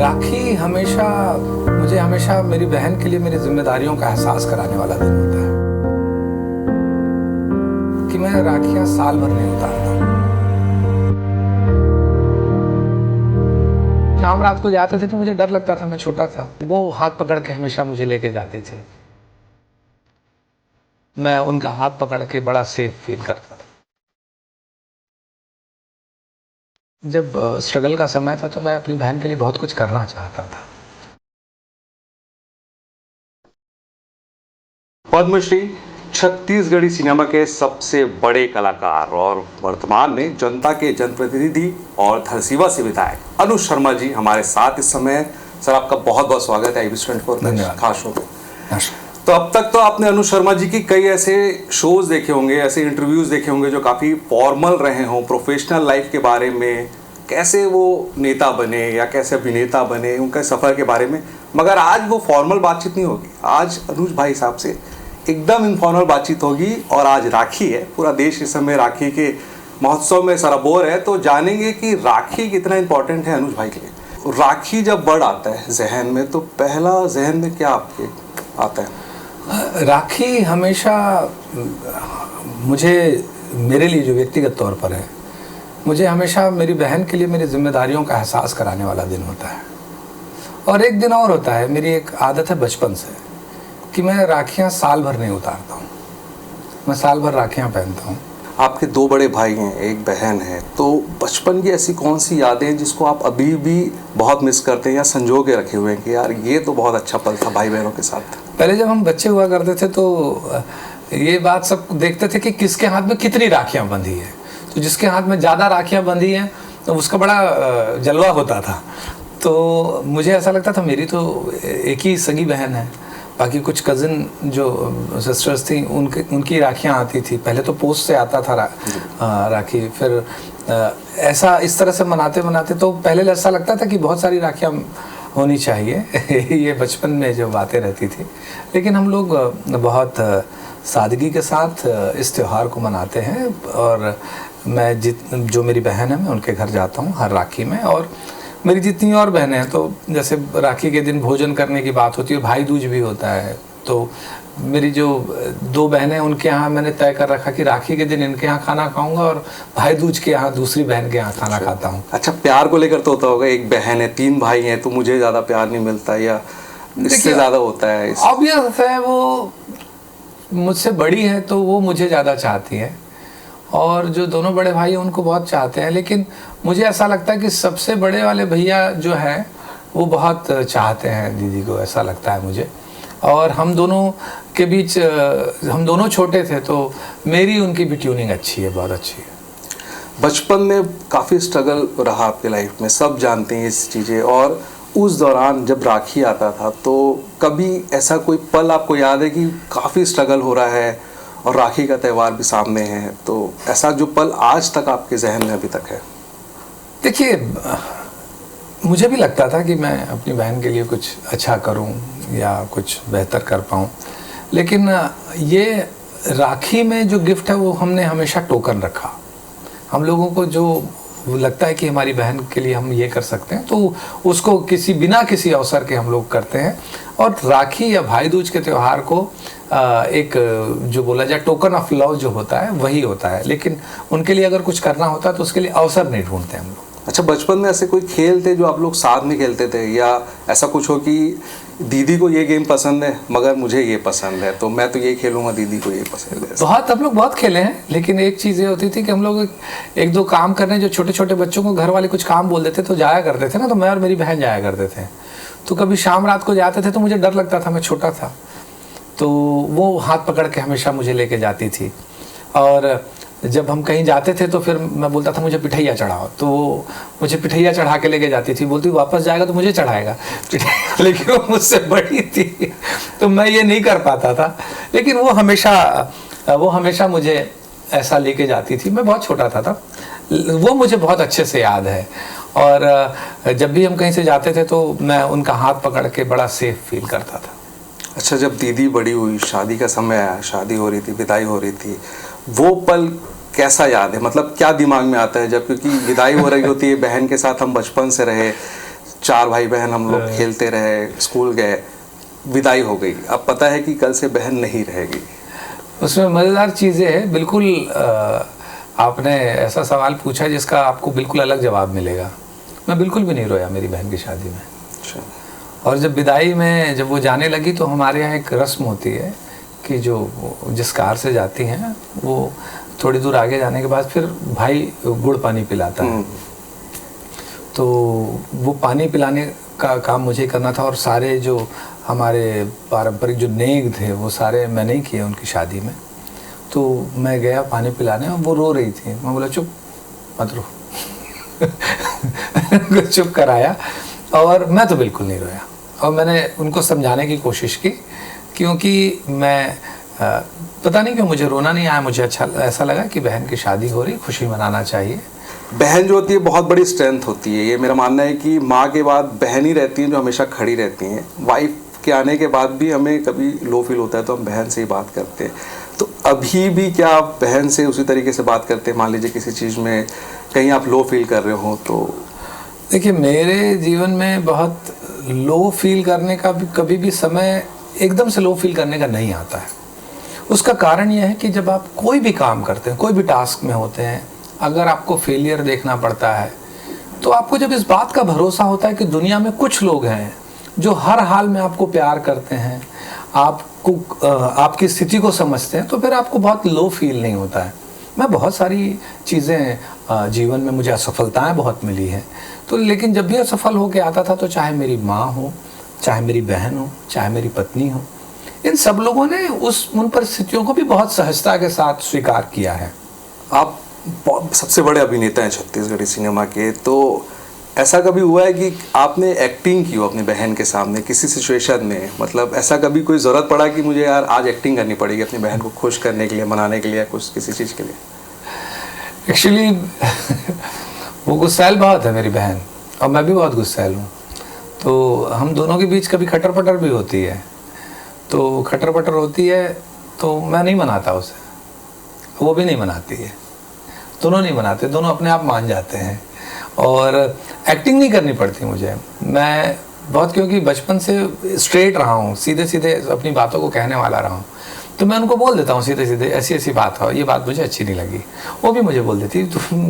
राखी मुझे हमेशा मेरी बहन के लिए मेरी जिम्मेदारियों का एहसास कराने वाला दिन होता है कि मैं राखियां साल भर नहीं उतारता। शाम रात को जाते थे तो मुझे डर लगता था, मैं छोटा था। वो हाथ पकड़ के हमेशा मुझे लेके जाते थे। मैं उनका हाथ पकड़ के बड़ा सेफ फील करता था। जब स्ट्रगल का समय था तो मैं अपनी बहन के लिए बहुत कुछ करना चाहता था। पद्मश्री, छत्तीसगढ़ी सिनेमा के सबसे बड़े कलाकार और वर्तमान में जनता के जनप्रतिनिधि और धरसीवा से विधायक अनुज शर्मा जी हमारे साथ इस समय। सर, आपका बहुत बहुत स्वागत है IBS 24 में खास शो पे। तो अब तक तो आपने अनुज शर्मा जी की कई ऐसे शोज देखे होंगे, ऐसे इंटरव्यूज देखे होंगे जो काफ़ी फॉर्मल रहे हों, प्रोफेशनल लाइफ के बारे में, कैसे वो नेता बने या कैसे अभिनेता बने, उनके सफ़र के बारे में। मगर आज वो फॉर्मल बातचीत नहीं होगी। आज अनुज भाई साहब से एकदम इनफॉर्मल बातचीत होगी। और आज राखी है, पूरा देश इस समय राखी के महोत्सव में सराबोर है। तो जानेंगे कि राखी कितना इम्पोर्टेंट है अनुज भाई के लिए। राखी जब वर्ड आता है जहन में तो पहला जहन में क्या आपके आता है? राखी हमेशा मेरे लिए जो व्यक्तिगत तौर पर है, मुझे हमेशा मेरी बहन के लिए मेरी जिम्मेदारियों का एहसास कराने वाला दिन होता है। और एक दिन और होता है, मेरी एक आदत है बचपन से कि मैं राखियां साल भर नहीं उतारता हूँ। मैं साल भर राखियां पहनता हूँ। आपके दो बड़े भाई हैं, एक बहन है, तो बचपन की ऐसी कौन सी यादें हैं जिसको आप अभी भी बहुत मिस करते हैं या संजो के रखे हुए हैं कि यार ये तो बहुत अच्छा पल था भाई बहनों के साथ? पहले जब हम बच्चे हुआ करते थे तो ये बात सब देखते थे कि किसके हाथ में कितनी राखियां बंधी है। तो जिसके हाथ में ज़्यादा राखियां बंधी हैं तो उसका बड़ा जलवा होता था। तो मुझे ऐसा लगता था मेरी तो एक ही सगी बहन है, बाकी कुछ कज़िन जो सिस्टर्स थी उनकी राखियां आती थी। पहले तो पोस्ट से आता था राखी, फिर ऐसा इस तरह से मनाते तो पहले ऐसा लगता था कि बहुत सारी राखियां होनी चाहिए। ये बचपन में जो बातें रहती थी। लेकिन हम लोग बहुत सादगी के साथ इस त्यौहार को मनाते हैं। और मैं जो मेरी बहन है मैं उनके घर जाता हूँ हर राखी में। और मेरी जितनी और बहनें हैं, तो जैसे राखी के दिन भोजन करने की बात होती है, भाई दूज भी होता है। तो मेरी जो दो बहनें हैं उनके यहाँ मैंने तय कर रखा कि राखी के दिन इनके यहाँ खाना खाऊंगा और भाई दूज के यहाँ दूसरी बहन के यहाँ खाना खाता हूँ। अच्छा, प्यार को लेकर तो होता होगा, एक बहन है, 3 भाई हैं, तो मुझे ज़्यादा प्यार नहीं मिलता या इससे ज़्यादा होता है? ऑब्वियस है, वो मुझसे बड़ी है तो वो मुझे ज़्यादा चाहती है और जो दोनों बड़े भाई हैं उनको बहुत चाहते हैं। लेकिन मुझे ऐसा लगता है कि सबसे बड़े वाले भैया जो हैं वो बहुत चाहते हैं दीदी को, ऐसा लगता है मुझे। और हम दोनों के बीच हम दोनों छोटे थे तो मेरी उनकी भी ट्यूनिंग अच्छी है, बहुत अच्छी है। बचपन में काफ़ी स्ट्रगल रहा आपके लाइफ में, सब जानते हैं इस चीज़ें। और उस दौरान जब राखी आता था तो कभी ऐसा कोई पल आपको याद है कि काफ़ी स्ट्रगल हो रहा है और राखी का त्यौहार भी सामने है, तो ऐसा जो पल आज तक आपके जहन में अभी तक है? देखिए, मुझे भी लगता था कि मैं अपनी बहन के लिए कुछ अच्छा करूं या कुछ बेहतर कर पाऊं। लेकिन ये राखी में जो गिफ्ट है वो हमने हमेशा टोकन रखा। हम लोगों को जो लगता है कि हमारी बहन के लिए हम ये कर सकते हैं तो उसको बिना किसी अवसर के हम लोग करते हैं। और राखी या भाई दूज के त्यौहार को एक जो बोला जाए टोकन ऑफ लव जो होता है वही होता है। लेकिन उनके लिए अगर कुछ करना होता है तो उसके लिए अवसर नहीं ढूंढते हम लोग। अच्छा, बचपन में ऐसे कोई खेल थे जो आप लोग साथ में खेलते थे, या ऐसा कुछ हो कि दीदी को ये गेम पसंद है मगर मुझे ये पसंद है तो मैं तो ये खेलूंगा, दीदी को ये पसंद है? हम लोग बहुत खेले हैं। लेकिन एक चीज़ ये होती थी कि हम लोग एक दो काम करने, जो छोटे छोटे बच्चों को घर वाले कुछ काम बोल देते तो जाया करते थे ना, तो मैं और मेरी बहन जाया करते थे। तो कभी शाम रात को जाते थे तो मुझे डर लगता था, मैं छोटा था। तो वो हाथ पकड़ के हमेशा मुझे लेके जाती थी। और जब हम कहीं जाते थे तो फिर मैं बोलता था मुझे पिठैया चढ़ाओ, तो मुझे पिठैया चढ़ा के लेके जाती थी। बोलती वापस जाएगा तो मुझे चढ़ाएगा पिठैया। लेकिन वो मुझसे बड़ी थी तो मैं ये नहीं कर पाता था। लेकिन वो हमेशा मुझे ऐसा लेके जाती थी। मैं बहुत छोटा था तब, वो मुझे बहुत अच्छे से याद है। और जब भी हम कहीं से जाते थे तो मैं उनका हाथ पकड़ के बड़ा सेफ फील करता था। अच्छा, जब दीदी बड़ी हुई, शादी का समय आया, शादी हो रही थी, विदाई हो रही थी, वो पल कैसा याद है? मतलब क्या दिमाग में आता है जब, क्योंकि विदाई हो रही होती है बहन के साथ, हम बचपन से रहे, 4 भाई बहन हम लोग खेलते रहे, स्कूल गए, विदाई हो गई, अब पता है कि कल से बहन नहीं रहेगी। उसमें मज़ेदार चीज़ें हैं। बिल्कुल आपने ऐसा सवाल पूछा जिसका आपको बिल्कुल अलग जवाब मिलेगा। मैं बिल्कुल भी नहीं रोया मेरी बहन की शादी में। अच्छा। और जब विदाई में जब वो जाने लगी तो हमारे यहाँ एक रस्म होती है कि जो जिस कार से जाती हैं वो थोड़ी दूर आगे जाने के बाद फिर भाई गुड़ पानी पिलाता है। तो वो पानी पिलाने का काम मुझे करना था और सारे जो हमारे पारंपरिक जो नेग थे वो सारे मैंने ही किए उनकी शादी में। तो मैं गया पानी पिलाने और वो रो रही थी। मैं बोला चुप मत रो। चुप कराया और मैं तो बिल्कुल नहीं रोया। और मैंने उनको समझाने की कोशिश की, क्योंकि मैं पता नहीं क्यों मुझे रोना नहीं आया। मुझे अच्छा ऐसा लगा कि बहन की शादी हो रही, खुशी मनाना चाहिए। बहन जो होती है बहुत बड़ी स्ट्रेंथ होती है। ये मेरा मानना है कि माँ के बाद बहन ही रहती हैं जो हमेशा खड़ी रहती हैं। वाइफ के आने के बाद भी हमें कभी लो फील होता है तो हम बहन से ही बात करते हैं। तो अभी भी क्या आप बहन से उसी तरीके से बात करते हैं? मान लीजिए किसी चीज़ में कहीं आप लो फील कर रहे हो तो। देखिए, मेरे जीवन में बहुत लो फील करने का भी कभी भी समय एकदम से लो फील करने का नहीं आता है। उसका कारण यह है कि जब आप कोई भी काम करते हैं, कोई भी टास्क में होते हैं, अगर आपको फेलियर देखना पड़ता है तो आपको जब इस बात का भरोसा होता है कि दुनिया में कुछ लोग हैं जो हर हाल में आपको प्यार करते हैं, आपको आपकी स्थिति को समझते हैं, तो फिर आपको बहुत लो फील नहीं होता है। मैं बहुत सारी चीज़ें जीवन में मुझे असफलताएं बहुत मिली हैं, तो लेकिन जब भी असफल होके आता था तो चाहे मेरी माँ हो, चाहे मेरी बहन हो, चाहे मेरी पत्नी हो, इन सब लोगों ने उन परिस्थितियों को भी बहुत सहजता के साथ स्वीकार किया है। आप सबसे बड़े अभिनेता हैं छत्तीसगढ़ी सिनेमा के, तो ऐसा कभी हुआ है कि आपने एक्टिंग की हो अपनी बहन के सामने किसी सिचुएशन में? मतलब ऐसा कभी कोई ज़रूरत पड़ा कि मुझे यार आज एक्टिंग करनी पड़ेगी अपनी बहन को खुश करने के लिए, मनाने के लिए, कुछ किसी चीज़ के लिए? एक्चुअली वो गुस्सैल बहुत है मेरी बहन और मैं भी बहुत गुस्सैल हूँ। तो हम दोनों के बीच कभी खटर पटर भी होती है। तो खटर पटर होती है तो मैं नहीं मनाता उसे, वो भी नहीं मनाती है, दोनों नहीं मनाते, दोनों अपने आप मान जाते हैं। और एक्टिंग नहीं करनी पड़ती मुझे। मैं बहुत, क्योंकि बचपन से स्ट्रेट रहा हूँ, सीधे सीधे अपनी बातों को कहने वाला रहा हूँ, तो मैं उनको बोल देता हूँ सीधे सीधे, ऐसी ऐसी बात हो, ये बात मुझे अच्छी नहीं लगी। वो भी मुझे बोल देती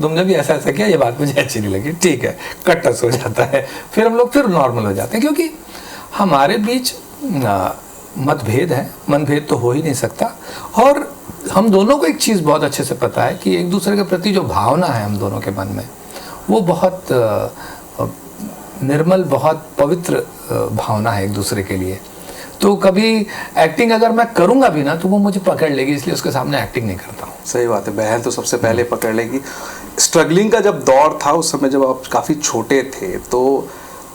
तुमने भी ऐसा ऐसा किया, ये बात मुझे अच्छी नहीं लगी, ठीक है, कट्टस हो जाता है। फिर हम लोग फिर नॉर्मल हो जाते हैं, क्योंकि हमारे बीच मतभेद है, मनभेद तो हो ही नहीं सकता। और हम दोनों को एक चीज़ बहुत अच्छे से पता है कि एक दूसरे के प्रति जो भावना है हम दोनों के मन में, वो बहुत निर्मल, बहुत पवित्र भावना है एक दूसरे के लिए। तो कभी एक्टिंग अगर मैं करूँगा भी ना तो वो मुझे पकड़ लेगी, इसलिए उसके सामने एक्टिंग नहीं करता हूँ। सही बात है, बहन तो सबसे पहले पकड़ लेगी। स्ट्रगलिंग का जब दौर था, उस समय जब आप काफ़ी छोटे थे, तो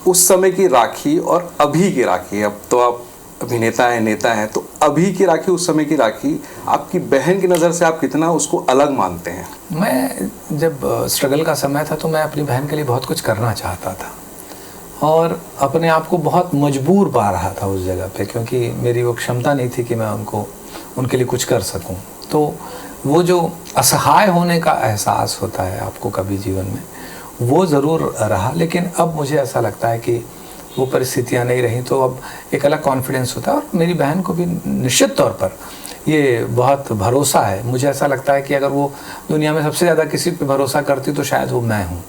उस समय की राखी और अभी की राखी, अब तो आप अभिनेता हैं, नेता हैं, तो अभी की राखी, उस समय की राखी, आपकी बहन की नज़र से आप कितना उसको अलग मानते हैं? मैं जब स्ट्रगल का समय था तो मैं अपनी बहन के लिए बहुत कुछ करना चाहता था और अपने आप को बहुत मजबूर पा रहा था उस जगह पे, क्योंकि मेरी वो क्षमता नहीं थी कि मैं उनके लिए कुछ कर सकूं। तो वो जो असहाय होने का एहसास होता है आपको कभी जीवन में, वो ज़रूर रहा। लेकिन अब मुझे ऐसा लगता है कि वो परिस्थितियाँ नहीं रहीं, तो अब एक अलग कॉन्फिडेंस होता है। और मेरी बहन को भी निश्चित तौर पर ये बहुत भरोसा है। मुझे ऐसा लगता है कि अगर वो दुनिया में सबसे ज़्यादा किसी पे भरोसा करती तो शायद वो मैं हूँ,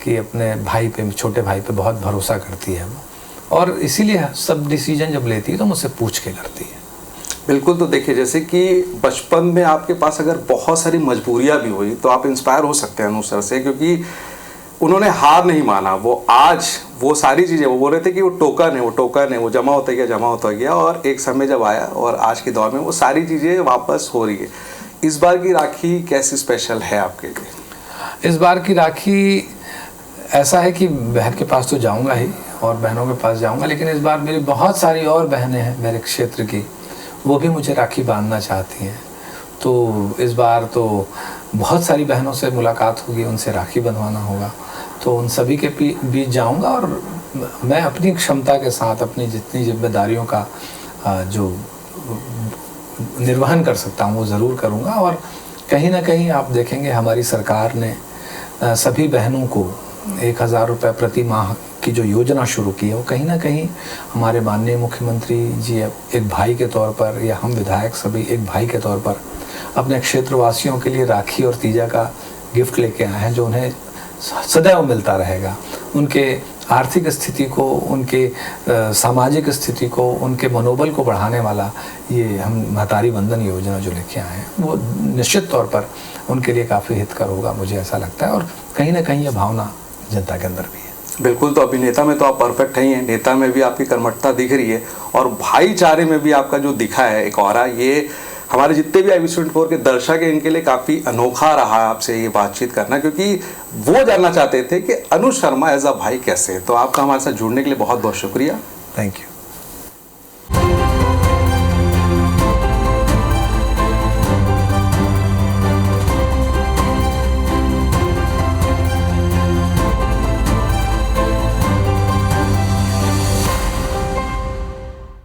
कि अपने भाई पे, छोटे भाई पे बहुत भरोसा करती है वो। और इसीलिए सब डिसीजन जब लेती है तो मुझसे पूछ के करती है। बिल्कुल। तो देखिए, जैसे कि बचपन में आपके पास अगर बहुत सारी मजबूरियाँ भी हुई तो आप इंस्पायर हो सकते हैं अनु सर से, क्योंकि उन्होंने हार नहीं माना। वो आज वो सारी चीज़ें, वो बोल रहे थे कि वो टोकन है, वो जमा होता गया और एक समय जब आया और आज के दौर में वो सारी चीज़ें वापस हो रही है। इस बार की राखी कैसी स्पेशल है आपके लिए? इस बार की राखी ऐसा है कि बहन के पास तो जाऊंगा ही और बहनों के पास जाऊंगा, लेकिन इस बार मेरी बहुत सारी और बहनें हैं मेरे क्षेत्र की, वो भी मुझे राखी बांधना चाहती हैं। तो इस बार तो बहुत सारी बहनों से मुलाकात होगी, उनसे राखी बंधवाना होगा। तो उन सभी के बीच जाऊंगा और मैं अपनी क्षमता के साथ अपनी जितनी जिम्मेदारियों का जो निर्वहन कर सकता हूँ वो ज़रूर करूँगा। और कहीं ना कहीं आप देखेंगे हमारी सरकार ने सभी बहनों को 1000 रुपये प्रति माह की जो योजना शुरू की है, वो कहीं ना कहीं हमारे माननीय मुख्यमंत्री जी एक भाई के तौर पर, या हम विधायक सभी एक भाई के तौर पर अपने क्षेत्रवासियों के लिए राखी और तीजा का गिफ्ट लेके आए हैं, जो उन्हें सदैव मिलता रहेगा। उनके आर्थिक स्थिति को, उनके सामाजिक स्थिति को, उनके मनोबल को बढ़ाने वाला ये हम महतारी वंदन योजना जो लेके आए हैं, वो निश्चित तौर पर उनके लिए काफ़ी हितकर होगा, मुझे ऐसा लगता है। और कहीं ना कहीं ये भावना जनता के अंदर भी है। बिल्कुल, तो अभिनेता में तो आप परफेक्ट ही हैं, नेता में भी आपकी कर्मठता दिख रही है और भाईचारे में भी आपका जो दिखा है एक ऑरा, ये हमारे जितने भी IB24 के दर्शक हैं इनके लिए काफ़ी अनोखा रहा आपसे ये बातचीत करना, क्योंकि वो जानना चाहते थे कि अनुज शर्मा एज अ भाई कैसे। तो आपका हमारे साथ जुड़ने के लिए बहुत बहुत शुक्रिया। Thank you.